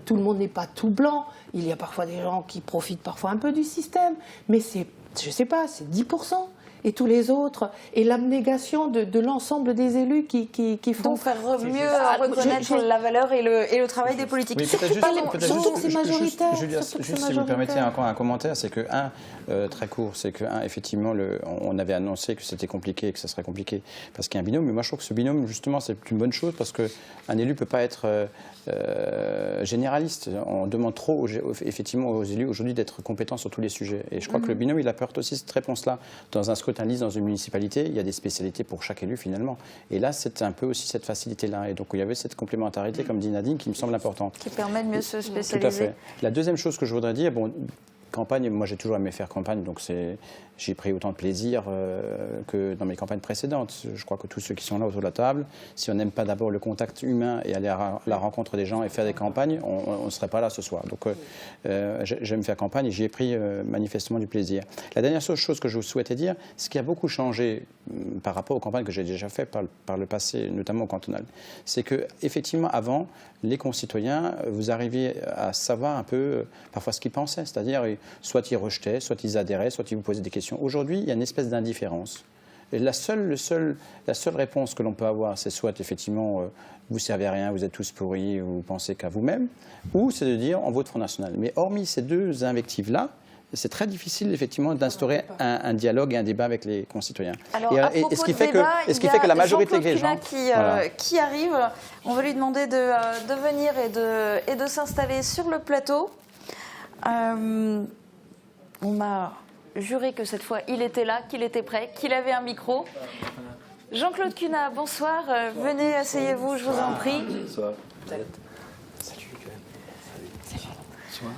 Speaker 5: tout le monde n'est pas tout blanc. Il y a parfois des gens qui profitent parfois un peu du système. Mais je ne sais pas, c'est 10%. Et tous les autres, et l'abnégation de l'ensemble des élus qui font...
Speaker 2: Donc faire mieux reconnaître la valeur et le travail des politiques.
Speaker 3: Oui,
Speaker 5: surtout que c'est majoritaire.
Speaker 3: Julia, juste si vous me permettez encore un commentaire, c'est que, très court, c'est que, effectivement, on avait annoncé que c'était compliqué et que ça serait compliqué parce qu'il y a un binôme, mais moi je trouve que ce binôme, justement, c'est une bonne chose parce qu'un élu ne peut pas être généraliste. On demande trop, effectivement, aux élus aujourd'hui d'être compétents sur tous les sujets. Et je crois que le binôme, il apporte aussi cette réponse-là. Dans un scrutin liste, dans une municipalité, il y a des spécialités pour chaque élu, finalement. Et là, c'est un peu aussi cette facilité-là. Et donc, il y avait cette complémentarité, comme dit Nadine, qui me semble importante.
Speaker 2: Qui permet de mieux se spécialiser.
Speaker 3: Tout à fait. La deuxième chose que je voudrais dire, campagne, moi j'ai toujours aimé faire campagne, donc j'ai pris autant de plaisir que dans mes campagnes précédentes. Je crois que tous ceux qui sont là autour de la table, si on n'aime pas d'abord le contact humain et aller à la rencontre des gens et faire des campagnes, on ne serait pas là ce soir. Donc j'aime faire campagne et j'y ai pris manifestement du plaisir. La dernière chose que je vous souhaitais dire, ce qui a beaucoup changé par rapport aux campagnes que j'ai déjà faites par le passé, notamment au cantonal, c'est que effectivement avant, les concitoyens, vous arriviez à savoir un peu parfois ce qu'ils pensaient, c'est-à-dire soit ils rejetaient, soit ils adhéraient, soit ils vous posaient des questions. Aujourd'hui, il y a une espèce d'indifférence. Et la seule réponse que l'on peut avoir, c'est soit effectivement vous ne servez à rien, vous êtes tous pourris, vous pensez qu'à vous-même, ou c'est de dire on vote Front National. Mais hormis ces deux invectives-là, c'est très difficile effectivement d'instaurer un dialogue et un débat avec les concitoyens.
Speaker 2: Alors,
Speaker 3: et ce qui fait que la majorité des gens
Speaker 2: qui arrive, on va lui demander de venir et de s'installer sur le plateau. On m'a juré que cette fois il était là, qu'il était prêt, qu'il avait un micro. Jean-Claude Cunat, bonsoir. Venez, asseyez-vous, je vous en prie.
Speaker 8: Bonsoir.
Speaker 3: Salut.
Speaker 8: Bonsoir.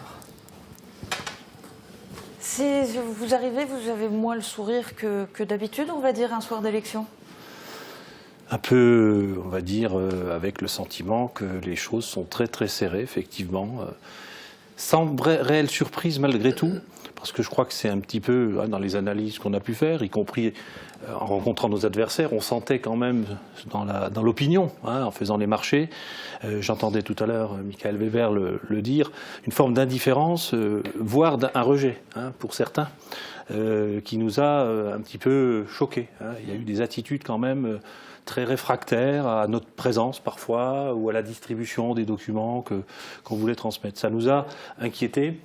Speaker 2: Vous arrivez, vous avez moins le sourire que d'habitude, on va dire, un soir d'élection?
Speaker 8: Un peu, on va dire, avec le sentiment que les choses sont très très serrées, effectivement. Sans réelle surprise malgré tout, parce que je crois que c'est un petit peu, dans les analyses qu'on a pu faire, y compris en rencontrant nos adversaires, on sentait quand même dans l'opinion, en faisant les marchés, j'entendais tout à l'heure Michael Weber le dire, une forme d'indifférence, voire un rejet pour certains, qui nous a un petit peu choqués. Il y a eu des attitudes quand même très réfractaires à notre présence parfois, ou à la distribution des documents qu'on voulait transmettre. Ça nous a inquiétés.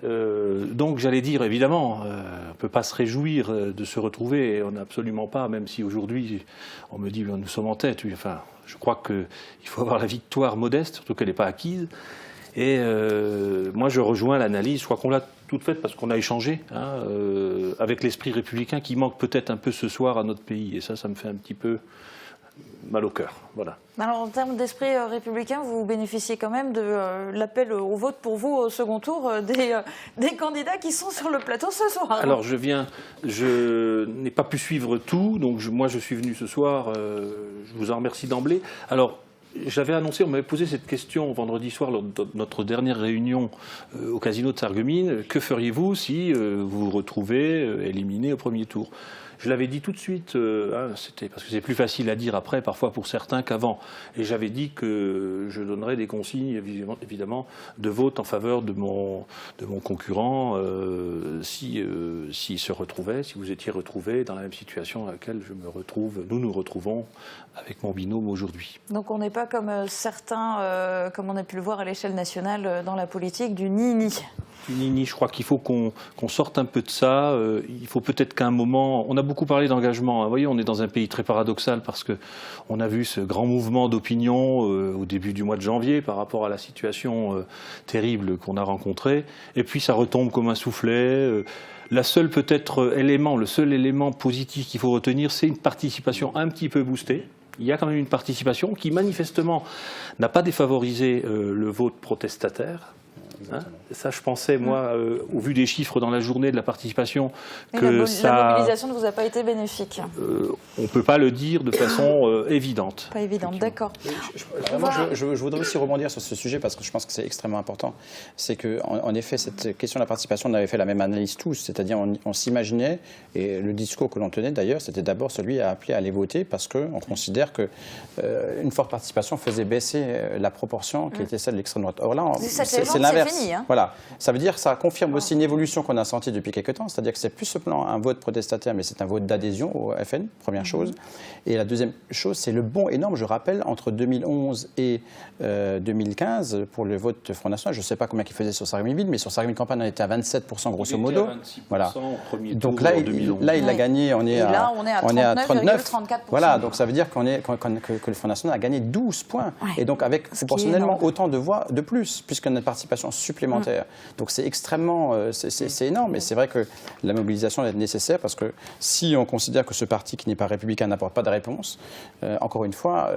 Speaker 8: Donc j'allais dire, évidemment, on ne peut pas se réjouir de se retrouver, et on n'a absolument pas, même si aujourd'hui on me dit nous sommes en tête. Enfin, je crois qu'il faut avoir la victoire modeste, surtout qu'elle n'est pas acquise. Et moi je rejoins l'analyse, je crois qu'on l'a toute faite parce qu'on a échangé avec l'esprit républicain qui manque peut-être un peu ce soir à notre pays, et ça me fait un petit peu mal au cœur. Voilà.
Speaker 2: Alors, en termes d'esprit républicain, vous bénéficiez quand même de l'appel au vote pour vous au second tour des candidats qui sont sur le plateau ce soir.
Speaker 8: Alors, je n'ai pas pu suivre tout, donc moi je suis venu ce soir, je vous en remercie d'emblée. Alors, j'avais annoncé, on m'avait posé cette question vendredi soir lors de notre dernière réunion au casino de Sarreguemines, que feriez-vous si vous vous retrouvez éliminé au premier tour ? Je l'avais dit tout de suite, c'était parce que c'est plus facile à dire après, parfois pour certains, qu'avant. Et j'avais dit que je donnerais des consignes, évidemment, de vote en faveur de mon concurrent si se retrouvait, si vous étiez retrouvé dans la même situation à laquelle nous nous retrouvons avec mon binôme aujourd'hui.
Speaker 2: Donc on n'est pas comme certains, comme on a pu le voir à l'échelle nationale dans la politique, du ni-ni.
Speaker 8: Je crois qu'il faut qu'on sorte un peu de ça. Il faut peut-être qu'à un moment... On a beaucoup parlé d'engagement. Vous voyez, on est dans un pays très paradoxal parce qu'on a vu ce grand mouvement d'opinion au début du mois de janvier par rapport à la situation terrible qu'on a rencontrée. Et puis ça retombe comme un soufflet. Le seul élément positif qu'il faut retenir, c'est une participation un petit peu boostée. Il y a quand même une participation qui manifestement n'a pas défavorisé le vote protestataire. Ça, je pensais, moi, au vu des chiffres dans la journée de la participation, que
Speaker 2: la mobilisation ne vous a pas été bénéfique.
Speaker 8: On ne peut pas le dire de façon évidente.
Speaker 2: Pas évidente, d'accord.
Speaker 3: Je voudrais aussi rebondir sur ce sujet parce que je pense que c'est extrêmement important. C'est qu'en effet, cette question de la participation, on avait fait la même analyse tous, c'est-à-dire on s'imaginait, et le discours que l'on tenait d'ailleurs, c'était d'abord celui à appeler à aller voter parce qu'on considère qu'une forte participation faisait baisser la proportion qui était celle de l'extrême droite. Or là, c'est l'inverse. Voilà. Ça veut dire que ça confirme aussi une évolution qu'on a sentie depuis quelques temps, c'est-à-dire que c'est plus simplement un vote protestataire, mais c'est un vote d'adhésion au FN, première chose. Et la deuxième chose, c'est le bond énorme, je rappelle, entre 2011 et 2015, pour le vote Front National, je ne sais pas combien il faisait sur Sarreguemines-Ville, mais sur Sarreguemines-Campagne, on était à 27% grosso modo. Voilà. Donc là, il a gagné, on est à 39,34%. Voilà, donc ça veut dire que le Front National a gagné 12 points, et donc avec proportionnellement autant de voix de plus, puisqu'on a une participation supplémentaire. Donc c'est extrêmement, c'est énorme, et c'est vrai que la mobilisation est nécessaire, parce que si on considère que ce parti qui n'est pas républicain n'apporte pas de réponse, encore une fois,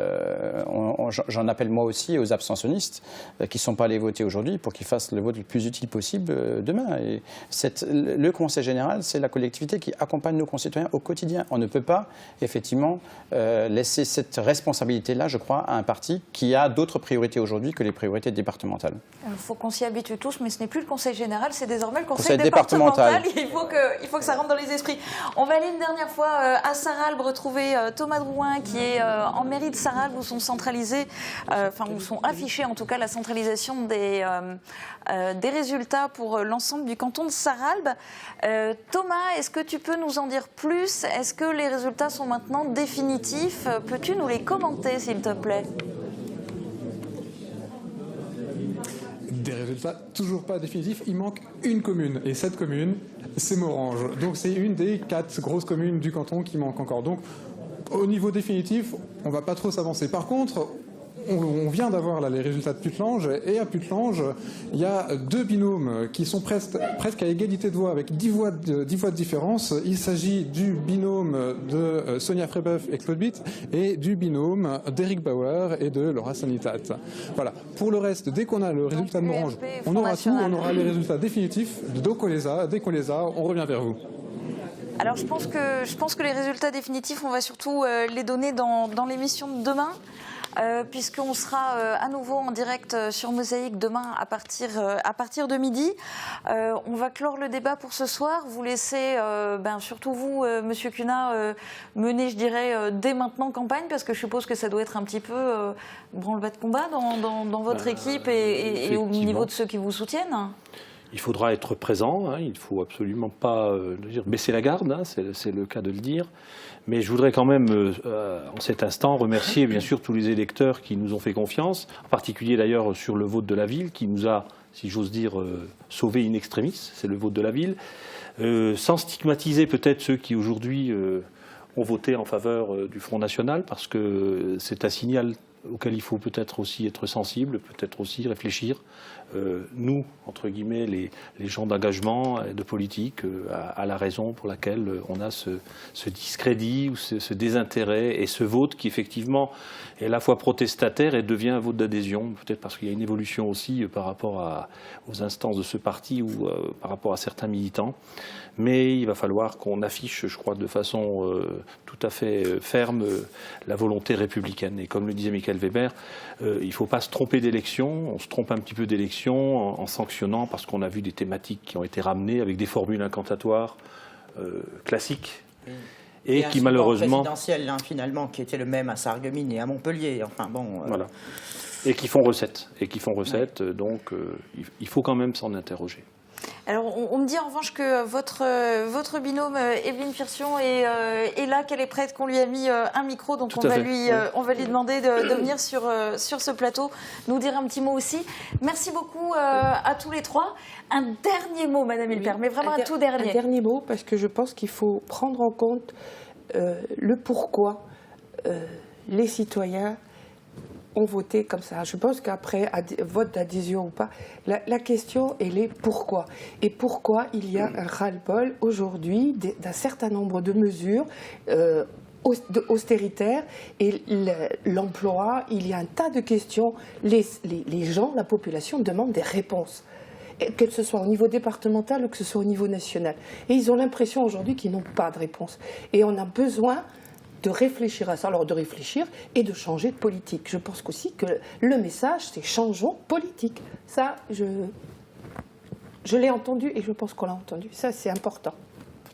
Speaker 3: j'en appelle moi aussi aux abstentionnistes qui ne sont pas allés voter aujourd'hui pour qu'ils fassent le vote le plus utile possible demain. Et le Conseil général, c'est la collectivité qui accompagne nos concitoyens au quotidien. On ne peut pas, effectivement, laisser cette responsabilité-là, je crois, à un parti qui a d'autres priorités aujourd'hui que les priorités départementales.
Speaker 2: Il faut qu'on s'y habitue tous, mais ce n'est plus le Conseil général, c'est désormais le Conseil départemental. Il faut que ça rentre dans les esprits. On va aller une dernière fois à Sarralbe retrouver Thomas Drouin, qui est en mairie de Sarralbe, où sont centralisés, où sont affichés en tout cas la centralisation des résultats pour l'ensemble du canton de Sarralbe. Thomas, est-ce que tu peux nous en dire plus? Est-ce que les résultats sont maintenant définitifs? Peux-tu nous les commenter, s'il te plaît?
Speaker 6: Des résultats toujours pas définitifs. Il manque une commune, et cette commune, c'est Morhange. Donc c'est une des 4 grosses communes du canton qui manque encore. Donc au niveau définitif, on ne va pas trop s'avancer. Par contre, on vient d'avoir là les résultats de Putelange, et à Putelange, il y a 2 binômes qui sont presque à égalité de voix, avec 10 voix de différence. Il s'agit du binôme de Sonia Frébeuf et Claude Bitt, et du binôme d'Éric Bauer et de Laura Sanitat. Voilà. Pour le reste, dès qu'on a le résultat de Morhange, on aura tout, on aura les résultats définitifs. Donc dès qu'on les a, on revient vers vous.
Speaker 2: Alors je pense que les résultats définitifs, on va surtout les donner dans l'émission de demain. puisqu'on sera à nouveau en direct sur Mosaïque demain à partir de midi. On va clore le débat pour ce soir. Vous laissez, surtout vous, Monsieur Cunha, mener, je dirais, dès maintenant campagne, parce que je suppose que ça doit être un petit peu branle-bas de combat dans votre équipe et au niveau de ceux qui vous soutiennent.
Speaker 8: Il faudra être présent, hein, il ne faut absolument pas baisser la garde, hein, c'est le cas de le dire. Mais je voudrais quand même, en cet instant, remercier bien sûr tous les électeurs qui nous ont fait confiance, en particulier d'ailleurs sur le vote de la ville, qui nous a, si j'ose dire, sauvé in extremis, c'est le vote de la ville, sans stigmatiser peut-être ceux qui aujourd'hui ont voté en faveur du Front National, parce que c'est un signal auquel il faut peut-être aussi être sensible, peut-être aussi réfléchir. Nous, entre guillemets, les gens d'engagement et de politique, à la raison pour laquelle on a ce discrédit ou ce désintérêt et ce vote qui, effectivement, est à la fois protestataire et devient un vote d'adhésion, peut-être parce qu'il y a une évolution aussi par rapport aux instances de ce parti ou par rapport à certains militants. Mais il va falloir qu'on affiche, je crois, de façon tout à fait ferme la volonté républicaine. Et comme le disait Michael Weber, il ne faut pas se tromper d'élection. On se trompe un petit peu d'élection en sanctionnant parce qu'on a vu des thématiques qui ont été ramenées avec des formules incantatoires classiques. Et qui malheureusement
Speaker 7: présidentiel, hein, finalement, qui était le même à Sarreguemines et à Montpellier. Enfin bon.
Speaker 8: Voilà. Et qui font recette. Donc il faut quand même s'en interroger.
Speaker 2: Alors, on me dit en revanche que votre binôme, Evelyne Firsion, est là, qu'elle est prête, qu'on lui a mis un micro, donc on va lui demander de venir sur ce plateau, nous dire un petit mot aussi. Merci beaucoup à tous les trois. Un dernier mot, Madame Hilpert, mais vraiment un tout dernier.
Speaker 5: Un dernier mot, parce que je pense qu'il faut prendre en compte le pourquoi les citoyens ont voté comme ça. Je pense qu'après, vote d'adhésion ou pas, la question, elle est pourquoi. Et pourquoi il y a un ras-le-bol aujourd'hui d'un certain nombre de mesures austéritaires et l'emploi, il y a un tas de questions. Les gens, la population demandent des réponses, que ce soit au niveau départemental ou que ce soit au niveau national. Et ils ont l'impression aujourd'hui qu'ils n'ont pas de réponse. Et on a besoin de réfléchir à ça, alors de réfléchir et de changer de politique. Je pense aussi que le message, c'est changeons politique. Ça, je l'ai entendu et je pense qu'on l'a entendu. Ça, c'est important.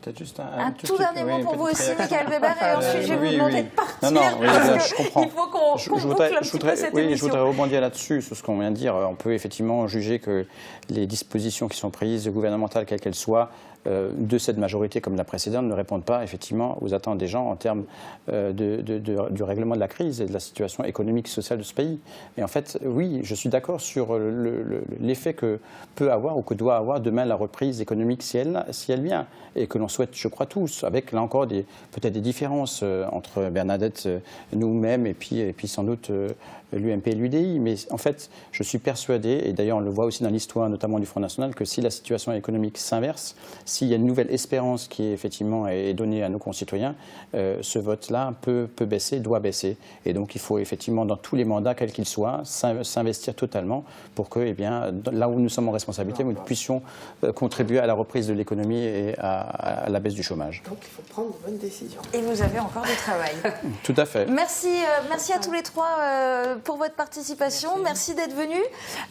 Speaker 3: Peut-être juste
Speaker 2: un tout dernier mot pour vous aussi, Michael Weber, et ensuite je vais vous demander de partir, parce
Speaker 3: je comprends.
Speaker 2: Il faut qu'on boucle un petit peu cette émission.
Speaker 3: Je voudrais rebondir là-dessus, sur ce qu'on vient de dire. On peut effectivement juger que les dispositions qui sont prises, gouvernementales, quelles qu'elles soient, de cette majorité comme la précédente, ne répondent pas effectivement aux attentes des gens en termes du règlement de la crise et de la situation économique et sociale de ce pays. Et en fait, oui, je suis d'accord sur l'effet que peut avoir ou que doit avoir demain la reprise économique si elle vient, et que l'on souhaite, je crois tous, avec là encore peut-être des différences entre Bernadette, nous-mêmes et puis sans doute l'UMP et l'UDI. Mais en fait, je suis persuadé, et d'ailleurs on le voit aussi dans l'histoire notamment du Front National, que si la situation économique s'inverse, s'il y a une nouvelle espérance qui effectivement est donnée à nos concitoyens, ce vote-là peut baisser, doit baisser. Et donc il faut effectivement, dans tous les mandats, quels qu'ils soient, s'investir totalement pour que, là où nous sommes en responsabilité, nous puissions contribuer à la reprise de l'économie et à la baisse du chômage.
Speaker 5: Donc il faut prendre de bonnes décisions.
Speaker 2: Et vous avez encore du travail.
Speaker 3: Tout à fait.
Speaker 2: Merci à tous les trois pour votre participation. Merci d'être venus.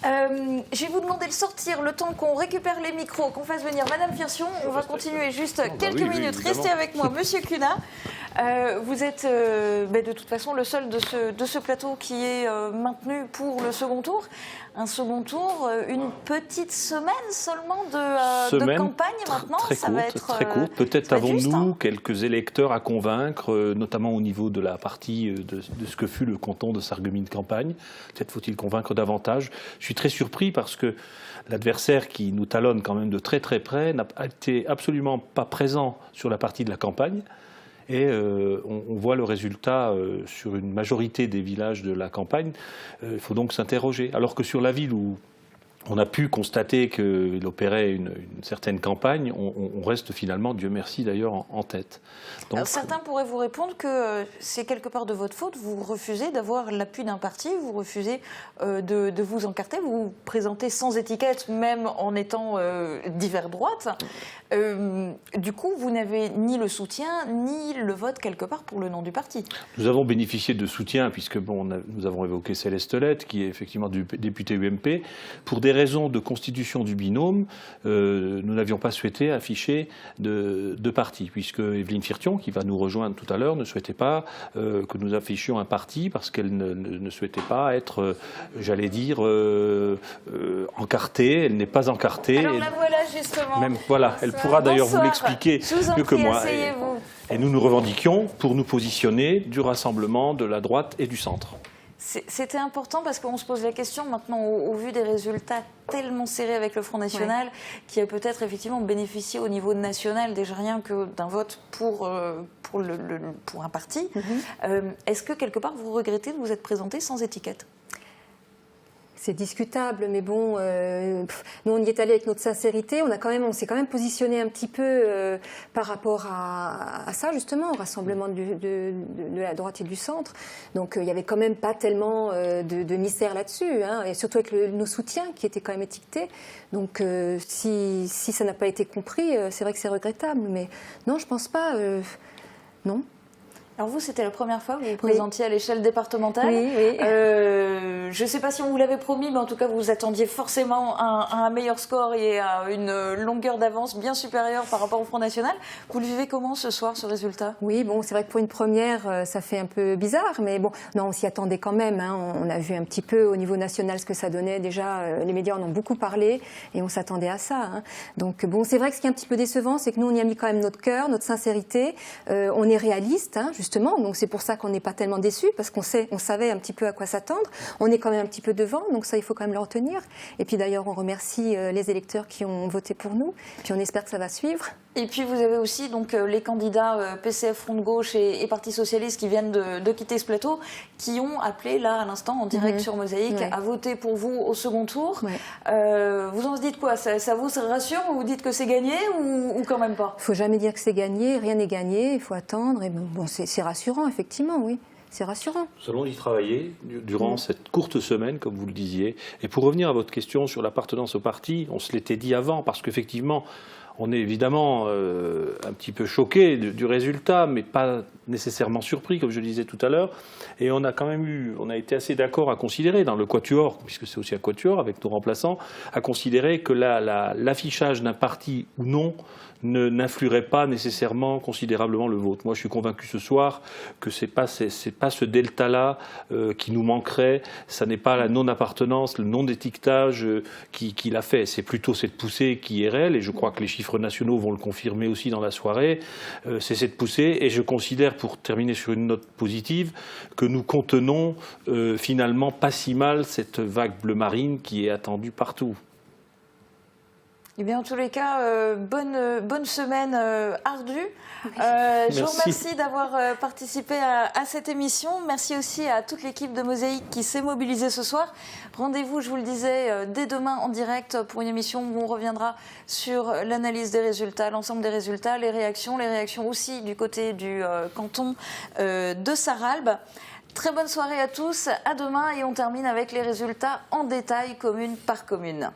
Speaker 2: Je vais vous demander de sortir le temps qu'on récupère les micros, qu'on fasse venir Madame Firsion. On va continuer juste quelques minutes. Restez avec moi, Monsieur Cunha. Vous êtes de toute façon le seul de ce plateau qui est maintenu pour le second tour. Un second tour, une petite semaine seulement de campagne maintenant.
Speaker 8: Ça va être très courte. Peut-être avons-nous quelques électeurs à convaincre, notamment au niveau de la partie de ce que fut le canton de Sarreguemines-Campagne. Peut-être faut-il convaincre davantage. Je suis très surpris parce que l'adversaire qui nous talonne quand même de très très près n'a été absolument pas présent sur la partie de la campagne. Et on voit le résultat sur une majorité des villages de la campagne. Il faut donc s'interroger. Alors que sur la ville où on a pu constater qu'il opérait une certaine campagne, on reste finalement, Dieu merci d'ailleurs, en tête. Donc,
Speaker 2: alors, certains pourraient vous répondre que c'est quelque part de votre faute, vous refusez d'avoir l'appui d'un parti, vous refusez de vous encarter, vous vous présentez sans étiquette, même en étant divers droite. Du coup, vous n'avez ni le soutien, ni le vote quelque part pour le nom du parti.
Speaker 8: Nous avons bénéficié de soutien, puisque nous avons évoqué Céleste Lette, qui est effectivement députée UMP. Pour des raisons de constitution du binôme, nous n'avions pas souhaité afficher de parti, puisque Evelyne Firtion, qui va nous rejoindre tout à l'heure, ne souhaitait pas que nous affichions un parti, parce qu'elle ne souhaitait pas être, j'allais dire, encartée. Elle n'est pas encartée.
Speaker 2: Alors la voilà justement.
Speaker 8: Même, voilà, elle pourra d'ailleurs vous l'expliquer mieux que moi. Et nous nous revendiquions pour nous positionner du rassemblement de la droite et du centre.
Speaker 2: C'était important parce qu'on se pose la question maintenant au vu des résultats tellement serrés avec le Front National, qui a peut-être effectivement bénéficié au niveau national déjà rien que d'un vote pour un parti. Est-ce que quelque part vous regrettez de vous être présenté sans étiquette ?
Speaker 9: C'est discutable, mais bon, nous on y est allé avec notre sincérité. On s'est quand même positionné un petit peu par rapport à ça justement, au rassemblement de la droite et du centre. Donc il y avait quand même pas tellement de mystère là-dessus, hein, et surtout avec nos soutiens qui étaient quand même étiquetés. Donc si ça n'a pas été compris, c'est vrai que c'est regrettable. Mais non, je pense pas. Non.
Speaker 2: Alors vous, c'était la première fois que vous vous présentiez à l'échelle départementale.
Speaker 9: Oui.
Speaker 2: Je ne sais pas si on vous l'avait promis, mais en tout cas, vous attendiez forcément à un meilleur score et à une longueur d'avance bien supérieure par rapport au Front National. Vous le vivez comment ce soir, ce résultat ?
Speaker 9: Oui, bon, c'est vrai que pour une première, ça fait un peu bizarre, mais bon, non, on s'y attendait quand même. Hein. On a vu un petit peu au niveau national ce que ça donnait. Déjà, les médias en ont beaucoup parlé et on s'attendait à ça. Hein. Donc bon, c'est vrai que ce qui est un petit peu décevant, c'est que nous, on y a mis quand même notre cœur, notre sincérité. On est réaliste, hein, justement, donc c'est pour ça qu'on n'est pas tellement déçus, parce qu'on savait un petit peu à quoi s'attendre. On est quand même un petit peu devant, donc ça, il faut quand même le retenir. Et puis d'ailleurs, on remercie les électeurs qui ont voté pour nous, puis on espère que ça va suivre.
Speaker 2: Et puis vous avez aussi donc les candidats PCF, Front de Gauche et Parti Socialiste qui viennent de quitter ce plateau, qui ont appelé là à l'instant en direct sur Mosaïque à voter pour vous au second tour. Vous en dites quoi ? Ça vous rassure ? Vous dites que c'est gagné ou quand même pas ?
Speaker 9: Il ne faut jamais dire que c'est gagné, rien n'est gagné, il faut attendre. Et bon, c'est rassurant, effectivement, oui. C'est rassurant.
Speaker 8: Nous allons y travailler durant cette courte semaine, comme vous le disiez. Et pour revenir à votre question sur l'appartenance au parti, on se l'était dit avant, parce qu'effectivement, on est évidemment un petit peu choqué du résultat, mais pas nécessairement surpris, comme je le disais tout à l'heure. Et on a été assez d'accord à considérer, dans le quatuor, puisque c'est aussi un quatuor avec nos remplaçants, à considérer que l'affichage d'un parti ou non n'influerait pas nécessairement considérablement le vôtre. Moi, je suis convaincu ce soir que c'est pas ce delta-là qui nous manquerait. Ça n'est pas la non-appartenance, le non-étiquetage qui l'a fait. C'est plutôt cette poussée qui est réelle, et je crois que les chiffres nationaux vont le confirmer aussi dans la soirée. C'est cette poussée, et je considère, pour terminer sur une note positive, que nous contenons finalement pas si mal cette vague bleu marine qui est attendue partout.
Speaker 2: Eh bien, en tous les cas, bonne semaine ardue. Je vous remercie d'avoir participé à cette émission. Merci aussi à toute l'équipe de Mosaïque qui s'est mobilisée ce soir. Rendez-vous, je vous le disais, dès demain en direct pour une émission où on reviendra sur l'analyse des résultats, l'ensemble des résultats, les réactions aussi du côté du canton de Sarralbe. Très bonne soirée à tous, à demain, et on termine avec les résultats en détail, commune par commune.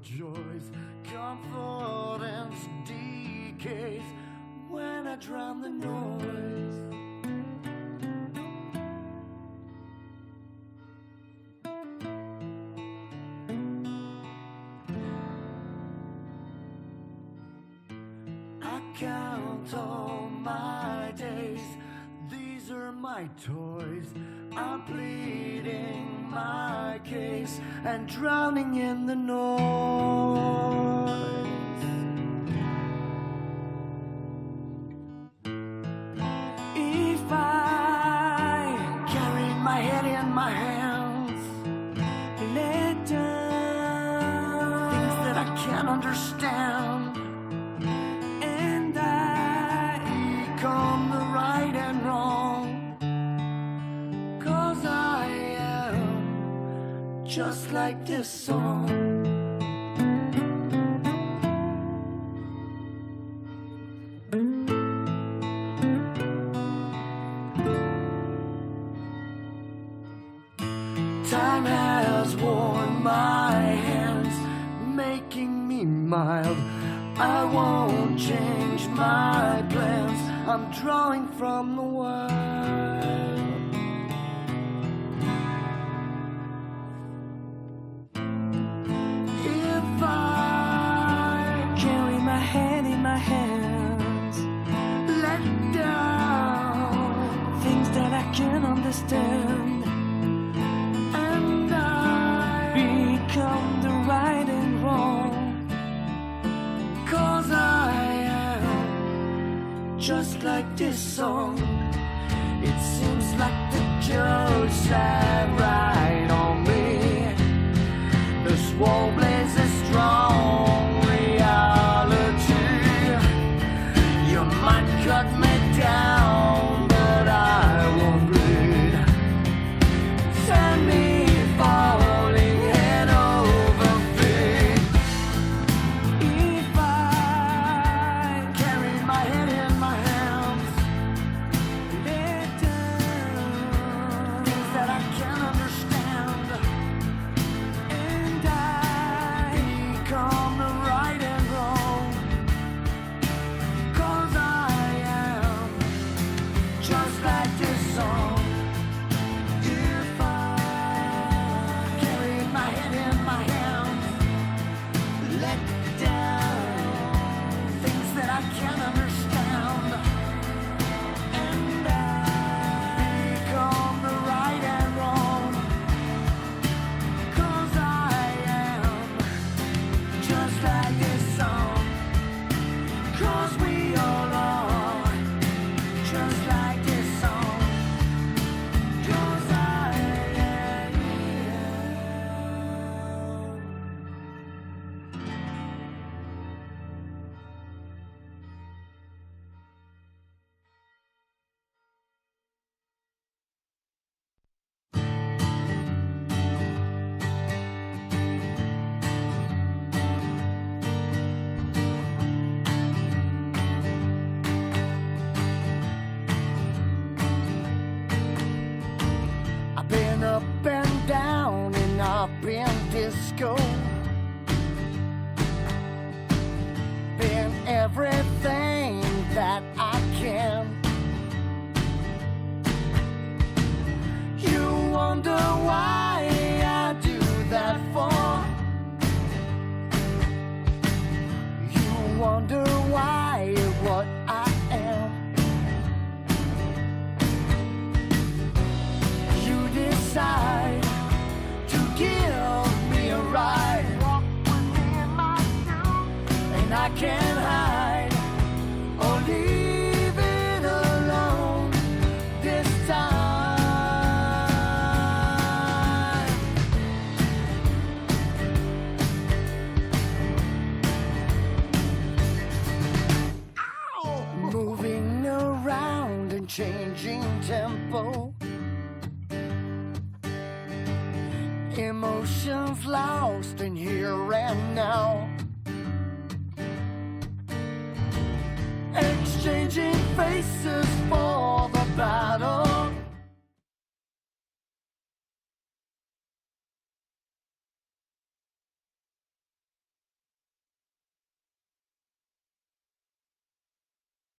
Speaker 10: Joys, confidence decays when I drown the noise. I count all my days, these are my toys. I'm pleading my case and drowning in the noise. If I carry my head in my hands, let down things that I can't understand, just like this song. Time has worn my hands, making me mild. I won't change my plans, I'm drawing from the wild. If I carry my head in my hands, let down things that I can't understand, and I become the right and wrong, 'cause I am just like this song. It seems like the judge sat right on me. This war blaze a strong reality. You might cut me down, but I won't bleed. Send me falling head over feet. If I carry my head in my hands, let down things that I can't understand, and I become the right and wrong, 'cause I am just like this song. If I carry my head in my hands, let down things that I can't understand, and I become the right and wrong, 'cause I am just like this song. 'Cause we all are just like this song. 'Cause I am. I've been up and down and I've been disco. Been everything that I can. You wonder why I do that for. You wonder why what I am. You decide to give me a ride, and I can't hide or leave it alone this time. Moving around and changing tempo, emotions lost in here and now.